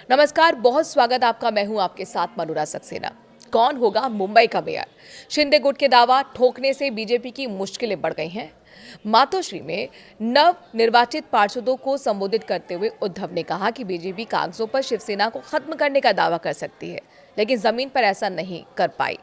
नमस्कार, बहुत स्वागत आपका। मैं हूं आपके साथ मनोरा सक्सेना। कौन होगा मुंबई का मेयर? शिंदे गुट के दावा ठोकने से बीजेपी की मुश्किलें बढ़ गई हैं। मातोश्री में नव निर्वाचित पार्षदों को संबोधित करते हुए उद्धव ने कहा कि बीजेपी कागजों पर शिवसेना को खत्म करने का दावा कर सकती है, लेकिन जमीन पर ऐसा नहीं कर पाई।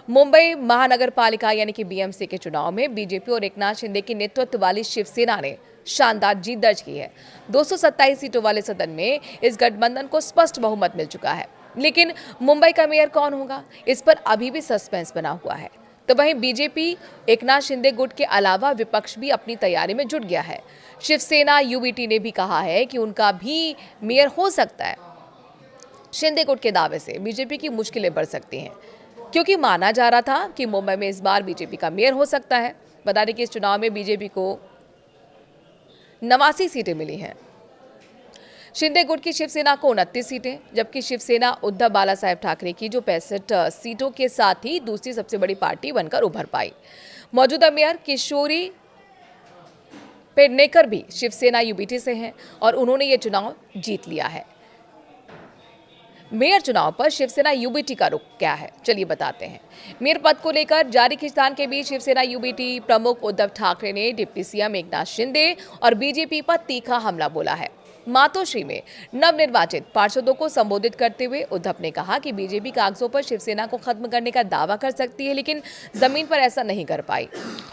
मुंबई महानगर पालिका यानी कि बीएमसी के चुनाव में बीजेपी और एकनाथ शिंदे के नेतृत्व वाली शिवसेना ने शानदार जीत दर्ज की है। 227 सीटों वाले सदन में इस गठबंधन को स्पष्ट बहुमत मिल चुका है। लेकिन मुंबई का मेयर कौन होगा, इस पर अभी भी सस्पेंस बना हुआ है। तो वहीं बीजेपी एकनाथ शिंदे गुट के अलावा विपक्ष भी अपनी तैयारी में जुट गया है। शिवसेना यूबीटी ने भी कहा है कि उनका भी मेयर हो सकता है। शिंदे गुट के दावे से बीजेपी की मुश्किलें बढ़ सकती हैं, क्योंकि माना जा रहा था कि मुंबई में इस बार बीजेपी का मेयर हो सकता है। बता दें कि इस चुनाव में बीजेपी को 89 सीटें मिली हैं। शिंदे गुट की शिवसेना को 29 सीटें, जबकि शिवसेना उद्धव बाला साहेब ठाकरे की जो 65 सीटों के साथ ही दूसरी सबसे बड़ी पार्टी बनकर उभर पाई। मौजूदा मेयर किशोरी पेडनेकर भी शिवसेना यूबीटी से हैं और उन्होंने ये चुनाव जीत लिया है। मेयर चुनाव पर शिवसेना यूबीटी का रुख क्या है, चलिए बताते हैं। मेयर पद को लेकर जारी खींचतान के बीच शिवसेना यूबीटी प्रमुख उद्धव ठाकरे ने डिप्टी सीएम एकनाथ शिंदे और बीजेपी पर तीखा हमला बोला है। मातोश्री में नवनिर्वाचित पार्षदों को संबोधित करते हुए उद्धव ने कहा कि बीजेपी कागजों पर शिवसेना को खत्म करने का दावा कर सकती है, लेकिन जमीन पर ऐसा नहीं कर पाई।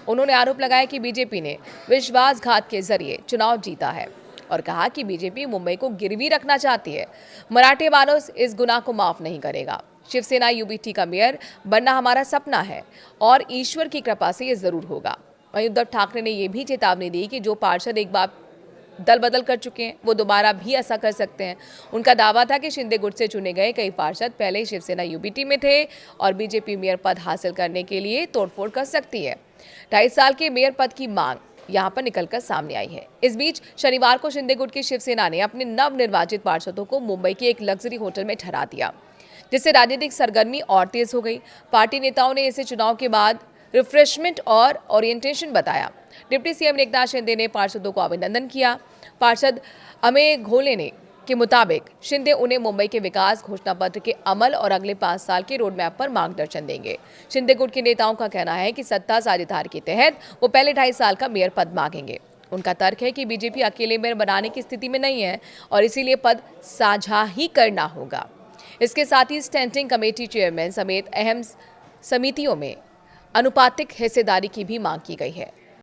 उन्होंने आरोप लगाया कि बीजेपी ने विश्वासघात के जरिए चुनाव जीता है और कहा कि बीजेपी मुंबई को गिरवी रखना चाहती है। मराठे मानस इस गुनाह को माफ नहीं करेगा। शिवसेना यूबीटी का मेयर बनना हमारा सपना है और ईश्वर की कृपा से ये जरूर होगा। वहीं उद्धव ठाकरे ने यह भी चेतावनी दी कि जो पार्षद एक बार दल बदल कर चुके हैं वो दोबारा भी ऐसा कर सकते हैं। उनका दावा था कि शिंदे गुट से चुने गए कई पार्षद पहले ही शिवसेना यूबीटी में थे और बीजेपी मेयर पद हासिल करने के लिए तोड़फोड़ कर सकती है। 2.5 साल के मेयर पद की मांग यहां पर निकलकर सामने आई है। इस बीच शनिवार को शिंदे गुट की शिवसेना ने अपने नवनिर्वाचित पार्षदों को मुंबई के एक लग्जरी होटल में ठहरा दिया, जिससे राजनीतिक सरगर्मी और तेज हो गई। पार्टी नेताओं ने इसे चुनाव के बाद रिफ्रेशमेंट और ओरिएंटेशन बताया। डिप्टी सीएम एकनाथ शिंदे ने पार्षदों को अभिनंदन किया। पार्षद अमेय घोले ने के मुताबिक शिंदे उन्हें मुंबई के विकास घोषणा पत्र के अमल और अगले 5 साल के रोड मैप पर मार्गदर्शन देंगे। शिंदे गुट के नेताओं का कहना है कि सत्ता साझेदारी के तहत वो पहले 2.5 साल का मेयर पद मांगेंगे। उनका तर्क है कि बीजेपी अकेले मेयर बनाने की स्थिति में नहीं है और इसीलिए पद साझा ही करना होगा। इसके साथ ही स्टैंडिंग कमेटी चेयरमैन समेत अहम समितियों में अनुपातिक हिस्सेदारी की भी मांग की गई है।